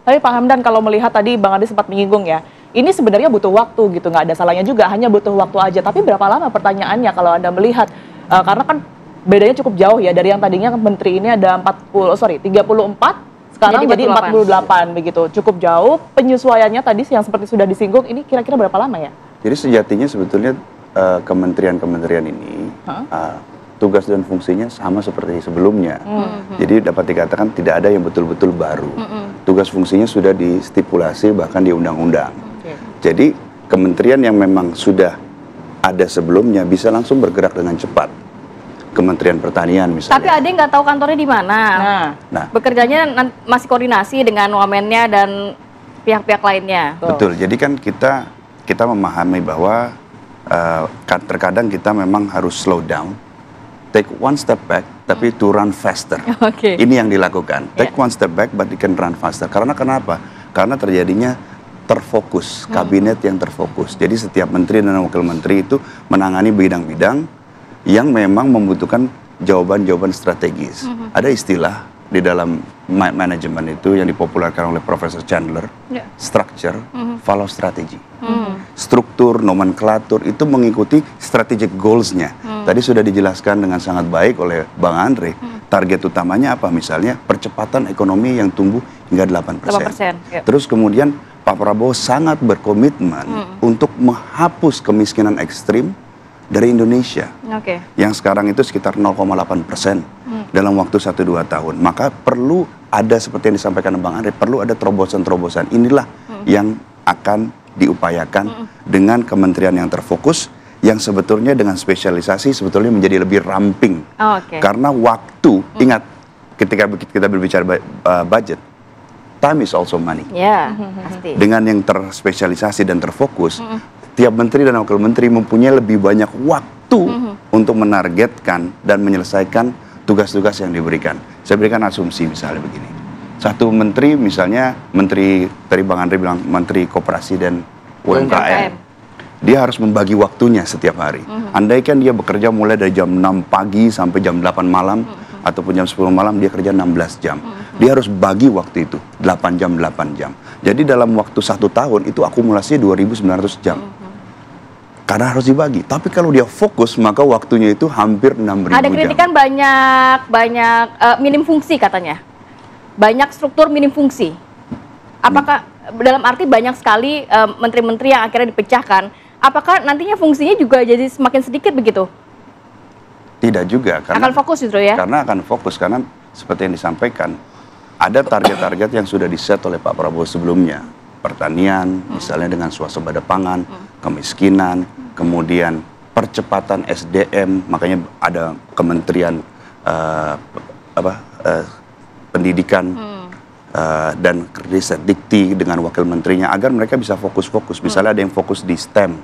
Tapi Pak Hamdan, kalau melihat tadi Bang Ade sempat menyinggung ya, ini sebenarnya butuh waktu gitu, nggak ada salahnya juga, hanya butuh waktu aja. Tapi berapa lama pertanyaannya kalau Anda melihat, karena kan bedanya cukup jauh ya, dari yang tadinya menteri ini ada 34, sekarang jadi 48 begitu. Cukup jauh, penyesuaiannya tadi yang seperti sudah disinggung, ini kira-kira berapa lama ya? Jadi sejatinya sebetulnya kementerian-kementerian ini tugas dan fungsinya sama seperti sebelumnya. Jadi dapat dikatakan tidak ada yang betul-betul baru. Tugas fungsinya sudah distipulasi bahkan di undang-undang. Jadi kementerian yang memang sudah ada sebelumnya bisa langsung bergerak dengan cepat. Kementerian Pertanian misalnya. Tapi Ade nggak tahu kantornya di mana. Nah, bekerjanya masih koordinasi dengan wamennya dan pihak-pihak lainnya. Betul. Jadi kan kita memahami bahwa terkadang kita memang harus slow down. Take one step back, tapi to run faster. Ini yang dilakukan. Take one step back, but you can run faster. Karena kenapa? Karena terjadinya terfokus, kabinet yang terfokus. Jadi setiap menteri dan wakil menteri itu menangani bidang-bidang yang memang membutuhkan jawaban-jawaban strategis. Ada istilah di dalam manajemen itu yang dipopulerkan oleh Profesor Chandler, structure, follow strategy. Struktur, nomenklatur itu mengikuti strategic goals-nya. Tadi sudah dijelaskan dengan sangat baik oleh Bang Andre. Target utamanya apa? Misalnya percepatan ekonomi yang tumbuh hingga 8%. Terus kemudian Pak Prabowo sangat berkomitmen untuk menghapus kemiskinan ekstrim dari Indonesia. Yang sekarang itu sekitar 0,8% dalam waktu 1-2 tahun. Maka perlu ada seperti yang disampaikan Bang Andre, perlu ada terobosan-terobosan. Inilah yang akan diupayakan dengan kementerian yang terfokus, yang sebetulnya dengan spesialisasi sebetulnya menjadi lebih ramping. Karena waktu, ingat ketika kita berbicara budget, time is also money. Pasti. Dengan yang terspesialisasi dan terfokus, tiap menteri dan wakil menteri mempunyai lebih banyak waktu untuk menargetkan dan menyelesaikan tugas-tugas yang diberikan. Saya berikan asumsi misalnya begini. Satu menteri misalnya, menteri tadi Bang Andre bilang menteri koperasi dan UMKM. Dia harus membagi waktunya setiap hari. Andaikan dia bekerja mulai dari jam 6 pagi sampai jam 8 malam ataupun jam 10 malam, dia kerja 16 jam. Dia harus bagi waktu itu 8 jam. Jadi dalam waktu 1 tahun itu akumulasi 2.900 jam. Karena harus dibagi. Tapi kalau dia fokus maka waktunya itu hampir 6.000 jam. Ada kritikan banyak minim fungsi katanya. Banyak struktur minim fungsi. Apakah dalam arti banyak sekali menteri-menteri yang akhirnya dipecahkan, apakah nantinya fungsinya juga jadi semakin sedikit begitu? Tidak juga. Karena akan fokus justru ya? Karena akan fokus, karena seperti yang disampaikan, ada target-target yang sudah diset oleh Pak Prabowo sebelumnya. Pertanian, misalnya dengan swasembada pangan, kemiskinan, kemudian percepatan SDM, makanya ada kementerian pendidikan dan riset dikti dengan wakil menterinya agar mereka bisa fokus-fokus. Misalnya ada yang fokus di STEM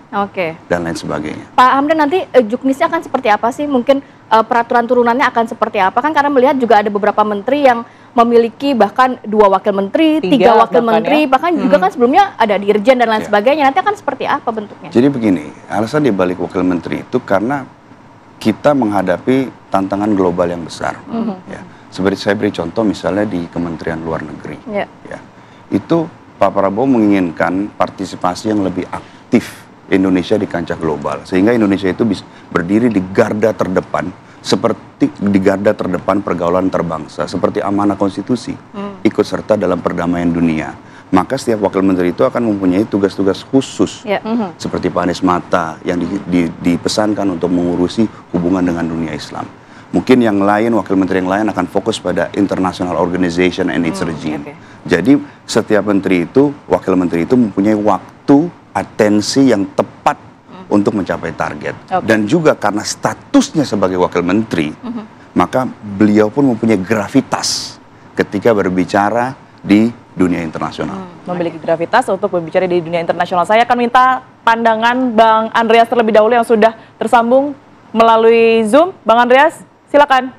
dan lain sebagainya. Pak Hamdan, nanti juknisnya akan seperti apa sih? Mungkin peraturan turunannya akan seperti apa? Kan karena melihat juga ada beberapa menteri yang memiliki bahkan 2 wakil menteri, 3 wakil menteri, bahkan juga kan sebelumnya ada dirjen dan lain sebagainya. Nanti akan seperti apa bentuknya? Jadi begini, alasan dibalik wakil menteri itu karena kita menghadapi tantangan global yang besar. Ya. Seperti saya beri contoh misalnya di Kementerian Luar Negeri. Ya. Itu Pak Prabowo menginginkan partisipasi yang lebih aktif Indonesia di kancah global. Sehingga Indonesia itu bisa berdiri di garda terdepan, seperti di garda terdepan pergaulan terbangsa, seperti amanah konstitusi, ikut serta dalam perdamaian dunia. Maka setiap wakil menteri itu akan mempunyai tugas-tugas khusus, seperti Pak Anies Mata yang dipesankan untuk mengurusi hubungan dengan dunia Islam. Mungkin yang lain, wakil menteri yang lain akan fokus pada international organization and its regime. Jadi setiap menteri itu, wakil menteri itu mempunyai waktu, atensi yang tepat untuk mencapai target. Dan juga karena statusnya sebagai wakil menteri, maka beliau pun mempunyai gravitas ketika berbicara di dunia internasional. Memiliki gravitas untuk berbicara di dunia internasional. Saya akan minta pandangan Bang Andreas terlebih dahulu yang sudah tersambung melalui Zoom. Bang Andreas, silakan.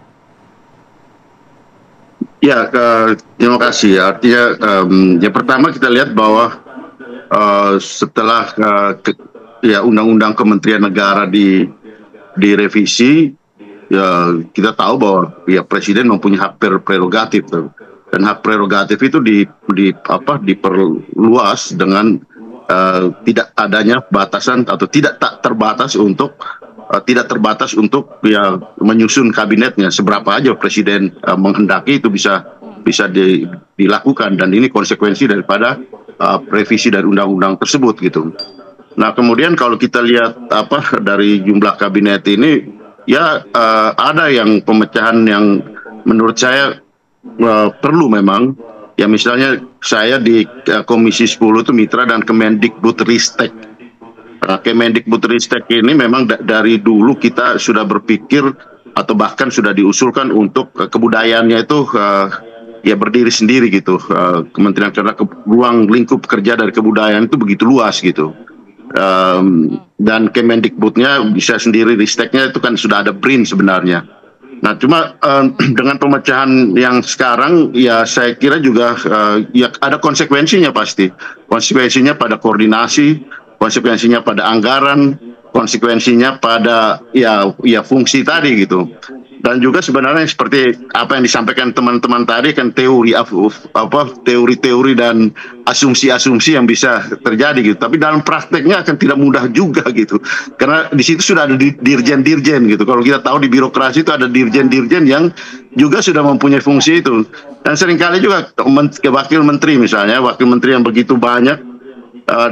Ya, terima kasih. Artinya yang pertama kita lihat bahwa setelah Undang-Undang Kementerian Negara direvisi, ya kita tahu bahwa ya Presiden mempunyai hak prerogatif dan hak prerogatif itu diperluas dengan tidak adanya batasan atau tidak terbatas untuk ya menyusun kabinetnya. Seberapa aja presiden menghendaki itu bisa dilakukan, dan ini konsekuensi daripada revisi dari undang-undang tersebut gitu. Nah, kemudian kalau kita lihat dari jumlah kabinet ini, ya ada yang pemecahan yang menurut saya perlu memang. Ya misalnya saya di Komisi 10 itu mitra dan Kemendikbudristek. Kemendikbudristek ini memang dari dulu kita sudah berpikir atau bahkan sudah diusulkan untuk kebudayaannya itu ya berdiri sendiri gitu. Kementerian, karena ruang lingkup kerja dari kebudayaan itu begitu luas gitu. Dan Kemendikbudnya bisa sendiri, risteknya itu kan sudah ada BRIN sebenarnya. Nah, cuma dengan pemecahan yang sekarang, ya saya kira juga ya ada konsekuensinya pasti. Konsekuensinya pada koordinasi, konsekuensinya pada anggaran, konsekuensinya pada ya fungsi tadi gitu. Dan juga sebenarnya seperti apa yang disampaikan teman-teman tadi kan, teori-teori dan asumsi-asumsi yang bisa terjadi gitu. Tapi dalam prakteknya akan tidak mudah juga gitu. Karena di situ sudah ada dirjen-dirjen gitu. Kalau kita tahu di birokrasi itu ada dirjen-dirjen yang juga sudah mempunyai fungsi itu. Dan seringkali juga wakil menteri misalnya, wakil menteri yang begitu banyak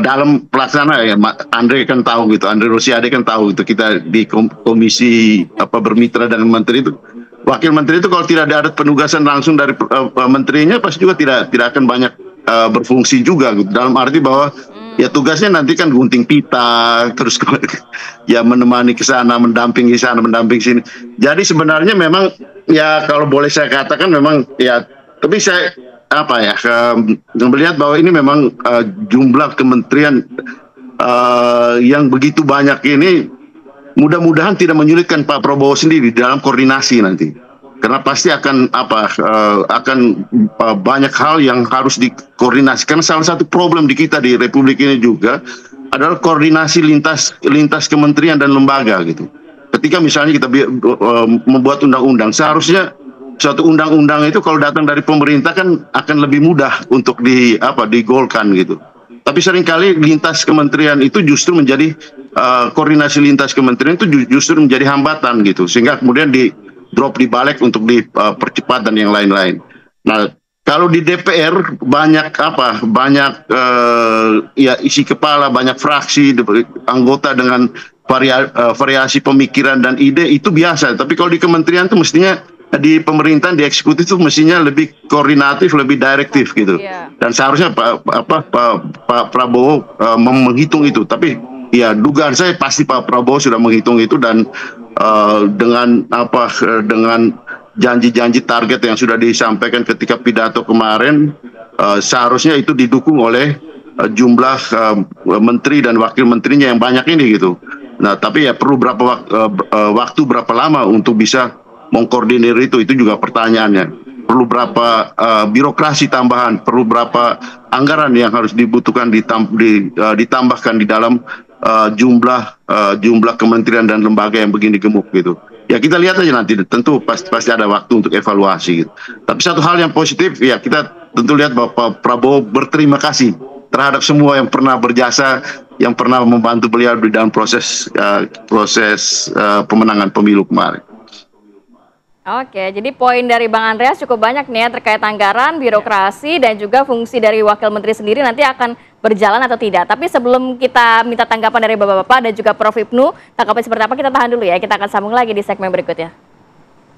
dalam pelaksana, ya Andre kan tahu gitu, Andre Rosiade kan tahu gitu, kita di komisi bermitra dengan menteri itu, wakil menteri itu kalau tidak ada penugasan langsung dari menterinya pasti juga tidak akan banyak berfungsi juga gitu. Dalam arti bahwa ya tugasnya nanti kan gunting pita, terus ya menemani ke sana, mendampingi sana, mendampingi sini. Jadi sebenarnya memang ya kalau boleh saya katakan memang ya, tapi saya melihat bahwa ini memang jumlah kementerian yang begitu banyak ini mudah-mudahan tidak menyulitkan Pak Prabowo sendiri dalam koordinasi nanti, karena pasti akan banyak hal yang harus dikoordinasikan. Salah satu problem di kita di Republik ini juga adalah koordinasi lintas kementerian dan lembaga gitu. Ketika misalnya kita membuat undang-undang, seharusnya suatu undang-undang itu kalau datang dari pemerintah kan akan lebih mudah untuk digolkan gitu. Tapi seringkali lintas kementerian itu justru menjadi koordinasi lintas kementerian itu justru menjadi hambatan gitu, sehingga kemudian di drop di balik untuk dipercepat dan yang lain-lain. Nah, kalau di DPR banyak ya isi kepala, banyak fraksi, anggota dengan variasi pemikiran dan ide itu biasa. Tapi kalau di kementerian itu mestinya, di pemerintahan, di eksekutif itu mestinya lebih koordinatif, lebih direktif gitu. Dan seharusnya Pak Prabowo menghitung itu. Tapi ya dugaan saya pasti Pak Prabowo sudah menghitung itu, dan dengan janji-janji target yang sudah disampaikan ketika pidato kemarin, seharusnya itu didukung oleh jumlah menteri dan wakil menterinya yang banyak ini gitu. Nah, tapi ya perlu waktu berapa lama untuk bisa mengkoordinir itu juga pertanyaannya. Perlu berapa birokrasi tambahan, perlu berapa anggaran yang harus dibutuhkan ditambahkan di dalam jumlah kementerian dan lembaga yang begini gemuk gitu. Ya kita lihat aja nanti, tentu pasti ada waktu untuk evaluasi gitu. Tapi satu hal yang positif ya, kita tentu lihat bahwa Pak Prabowo berterima kasih terhadap semua yang pernah berjasa, yang pernah membantu beliau di dalam proses pemenangan pemilu kemarin. Oke, jadi poin dari Bang Andreas cukup banyak nih ya, terkait anggaran, birokrasi, dan juga fungsi dari wakil menteri sendiri nanti akan berjalan atau tidak. Tapi sebelum kita minta tanggapan dari Bapak-Bapak dan juga Prof. Ibnu, tanggapan seperti apa, kita tahan dulu ya. Kita akan sambung lagi di segmen berikutnya.